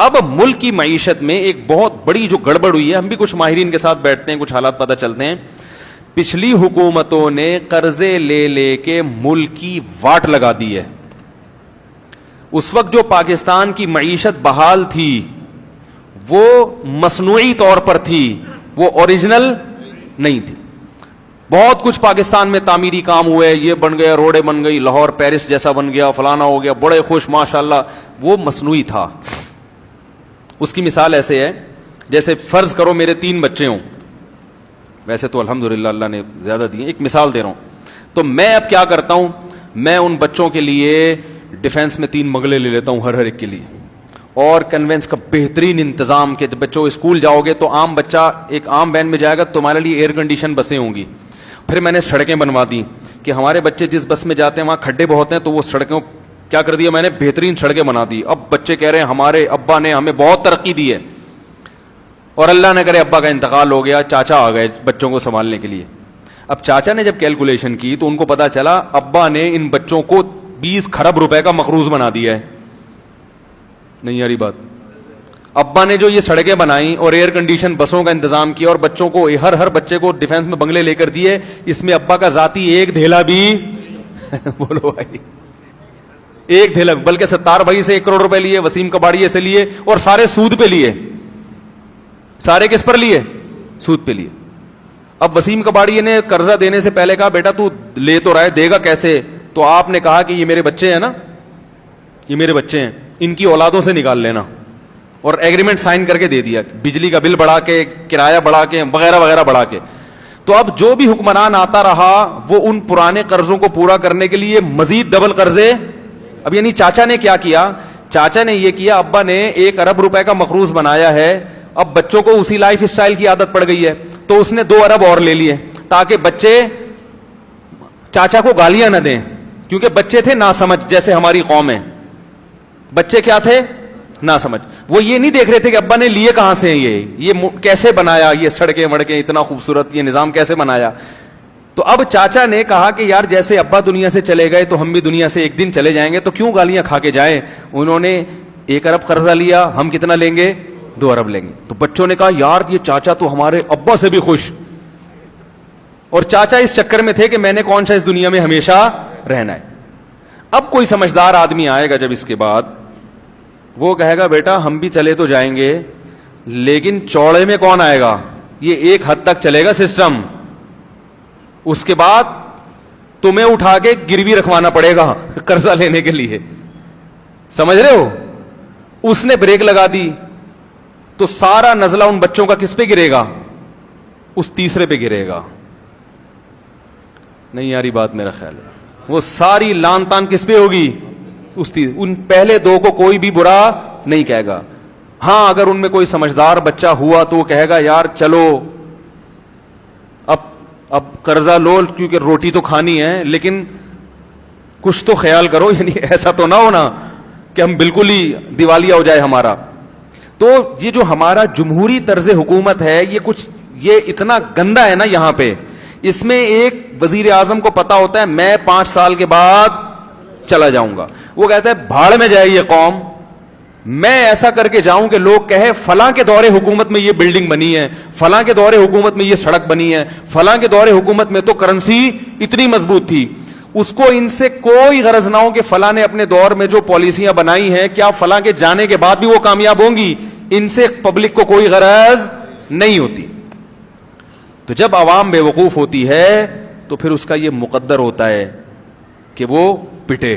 اب ملک کی معیشت میں ایک بہت بڑی جو گڑبڑ ہوئی ہے, ہم بھی کچھ ماہرین کے ساتھ بیٹھتے ہیں, کچھ حالات پتہ چلتے ہیں. پچھلی حکومتوں نے قرضے لے لے کے ملک کی واٹ لگا دی ہے. اس وقت جو پاکستان کی معیشت بحال تھی وہ مصنوعی طور پر تھی, وہ اوریجنل نہیں تھی. بہت کچھ پاکستان میں تعمیری کام ہوئے, یہ بن گیا, روڈیں بن گئی, لاہور پیرس جیسا بن گیا, فلانا ہو گیا, بڑے خوش ماشاءاللہ. وہ مصنوعی تھا. اس کی مثال ایسے ہے جیسے فرض کرو میرے 3 بچے ہوں, ویسے تو الحمدللہ اللہ نے زیادہ دیے, ایک مثال دے رہا ہوں. تو میں اب کیا کرتا ہوں, میں ان بچوں کے لیے ڈیفینس میں 3 بنگلے لے لیتا ہوں ہر ایک کے لیے, اور کنوینس کا بہترین انتظام کہ بچوں اسکول جاؤ گے تو عام بچہ ایک عام وین میں جائے گا, تمہارے لیے ایئر کنڈیشن بسیں ہوں گی. پھر میں نے سڑکیں بنوا دی کہ ہمارے بچے جس بس میں جاتے ہیں وہاں کھڈے بہت ہیں, تو وہ سڑکوں کیا کر دیا میں نے, بہترین سڑکیں بنا دی. اب بچے کہہ رہے ہیں ہمارے ابا نے ہمیں بہت ترقی دی ہے, اور اللہ نہ کرے ابا کا انتقال ہو گیا, چاچا آ گئے بچوں کو سنبھالنے کے لیے. اب چاچا نے جب کیلکولیشن کی تو ان کو پتا چلا ابا نے ان بچوں کو 20 کھرب روپے کا مقروض بنا دیا ہے. نہیں یاری بات, ابا نے جو یہ سڑکیں بنائی اور ایئر کنڈیشن بسوں کا انتظام کیا اور بچوں کو ہر بچے کو ڈیفینس میں بنگلے لے کر دیے, اس میں ابا کا ذاتی ایک دھیلا بھی بولو بھائی, ایک دھیلا, بلکہ 70 بھائی سے 1 کروڑ روپے لیے, وسیم کباڑیے سے لیے, اور سارے سود پہ لیے. سارے کس پر لیے, سود پہ لیے. اب وسیم کباڑیے نے قرضہ دینے سے پہلے کہا بیٹا تو لے تو رہا ہے, دے گا کیسے؟ تو آپ نے کہا کہ یہ میرے بچے ہیں نا, یہ میرے بچے ہیں, ان کی اولادوں سے نکال لینا, اور ایگریمنٹ سائن کر کے دے دیا, بجلی کا بل بڑھا کے, کرایہ بڑھا کے, وغیرہ وغیرہ بڑھا کے. تو اب جو بھی حکمران آتا رہا وہ ان پرانے قرضوں کو پورا کرنے کے لیے مزید ڈبل قرضے. اب یعنی چاچا نے کیا کیا, چاچا نے یہ کیا, ابا نے 1 ارب روپے کا مقروض بنایا ہے, اب بچوں کو اسی لائف اسٹائل کی عادت پڑ گئی ہے, تو اس نے 2 ارب اور لے لیے تاکہ بچے چاچا کو گالیاں نہ دیں, کیونکہ بچے تھے ناسمجھ, جیسے ہماری قوم ہے, بچے کیا تھے, نہ سمجھ. وہ یہ نہیں دیکھ رہے تھے کہ ابا نے لیے کہاں سے ہیں, یہ کیسے بنایا, یہ سڑکیں مڑکیں اتنا خوبصورت یہ نظام کیسے بنایا. تو اب چاچا نے کہا کہ یار جیسے ابا دنیا سے چلے گئے تو ہم بھی دنیا سے ایک دن چلے جائیں گے, تو کیوں گالیاں کھا کے جائیں. انہوں نے 1 ارب قرضہ لیا, ہم کتنا لیں گے, 2 ارب لیں گے. تو بچوں نے کہا یار یہ چاچا تو ہمارے ابا سے بھی خوش, اور چاچا اس چکر میں تھے کہ میں نے کون سا اس دنیا میں ہمیشہ رہنا ہے. اب کوئی سمجھدار آدمی آئے گا جب اس کے بعد, وہ کہے گا بیٹا ہم بھی چلے تو جائیں گے لیکن چوڑے میں کون آئے گا, یہ ایک حد تک چلے گا سسٹم, اس کے بعد تمہیں اٹھا کے گروی رکھوانا پڑے گا قرضہ لینے کے لیے. سمجھ رہے ہو, اس نے بریک لگا دی تو سارا نزلہ ان بچوں کا کس پہ گرے گا, اس تیسرے پہ گرے گا. نہیں یاری بات میرا خیال ہے, وہ ساری لان تان کس پہ ہوگی, ان پہلے 2 کو کوئی بھی برا نہیں کہے گا. ہاں اگر ان میں کوئی سمجھدار بچہ ہوا تو وہ کہے گا یار چلو اب قرضہ لو کیونکہ روٹی تو کھانی ہے, لیکن کچھ تو خیال کرو, یعنی ایسا تو نہ ہونا کہ ہم بالکل ہی دیوالیہ ہو جائے ہمارا. تو یہ جو ہمارا جمہوری طرز حکومت ہے یہ اتنا گندا ہے نا یہاں پہ. اس میں ایک وزیر اعظم کو پتا ہوتا ہے میں 5 سال کے بعد چلا جاؤں گا, وہ کہتا ہے بھاڑ میں جائے یہ قوم, میں ایسا کر کے جاؤں کہ لوگ کہے فلاں کے دور حکومت میں یہ بلڈنگ بنی ہے, فلاں کے دور حکومت میں یہ سڑک بنی ہے, فلاں کے دور حکومت میں تو کرنسی اتنی مضبوط تھی. اس کو ان سے کوئی غرض نہ ہو کہ فلاں نے اپنے دور میں جو پالیسیاں بنائی ہیں کیا فلاں کے جانے کے بعد بھی وہ کامیاب ہوں گی, ان سے پبلک کو کوئی غرض نہیں ہوتی. تو جب عوام بے وقوف ہوتی ہے تو پھر اس کا یہ مقدر ہوتا ہے کہ وہ پٹے,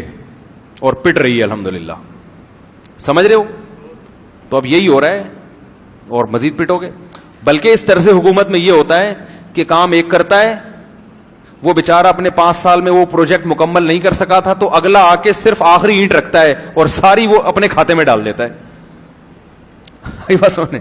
اور پٹ رہی ہے الحمدللہ. سمجھ رہے ہو, تو اب یہی ہو رہا ہے اور مزید پٹو گے. بلکہ اس طرز حکومت میں یہ ہوتا ہے کہ کام ایک کرتا ہے, وہ بیچارہ اپنے 5 سال میں وہ پروجیکٹ مکمل نہیں کر سکا تھا تو اگلا آ کے صرف آخری اینٹ رکھتا ہے اور ساری وہ اپنے کھاتے میں ڈال دیتا ہے بس ہونے,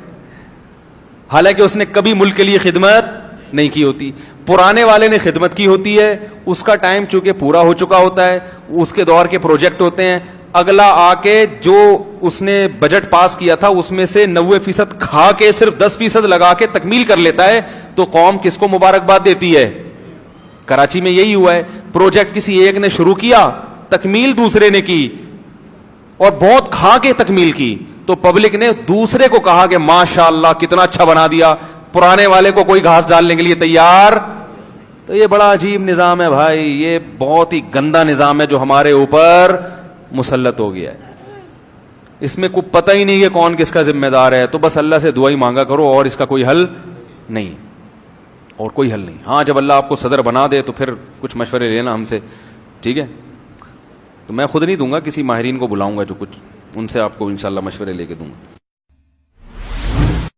حالانکہ اس نے کبھی ملک کے لیے خدمت نہیں کی ہوتی. پرانے والے نے خدمت کی ہوتی ہے, اس کا ٹائم چونکہ پورا ہو چکا ہوتا ہے, اس کے دور کے پروجیکٹ ہوتے ہیں, اگلا آ کے جو اس نے بجٹ پاس کیا تھا اس میں سے 90% کھا کے صرف 10% لگا کے تکمیل کر لیتا ہے. تو قوم کس کو مبارکباد دیتی ہے, کراچی میں یہی ہوا ہے, پروجیکٹ کسی ایک نے شروع کیا, تکمیل دوسرے نے کی, اور بہت کھا کے تکمیل کی. تو پبلک نے دوسرے کو کہا کہ ماشاء اللہ کتنا اچھا بنا دیا, پرانے والے کو کوئی گھاس ڈالنے کے لیے تیار. تو یہ بڑا عجیب نظام ہے بھائی, یہ بہت ہی گندا نظام ہے جو ہمارے اوپر مسلط ہو گیا ہے. اس میں کوئی پتہ ہی نہیں کہ کون کس کا ذمہ دار ہے, تو بس اللہ سے دعائی مانگا کرو, اور اس کا کوئی حل نہیں, اور کوئی حل نہیں. ہاں جب اللہ آپ کو صدر بنا دے تو پھر کچھ مشورے لینا ہم سے, ٹھیک ہے؟ تو میں خود نہیں دوں گا, کسی ماہرین کو بلاؤں گا جو کچھ ان سے آپ کو انشاءاللہ مشورے لے کے دوں گا.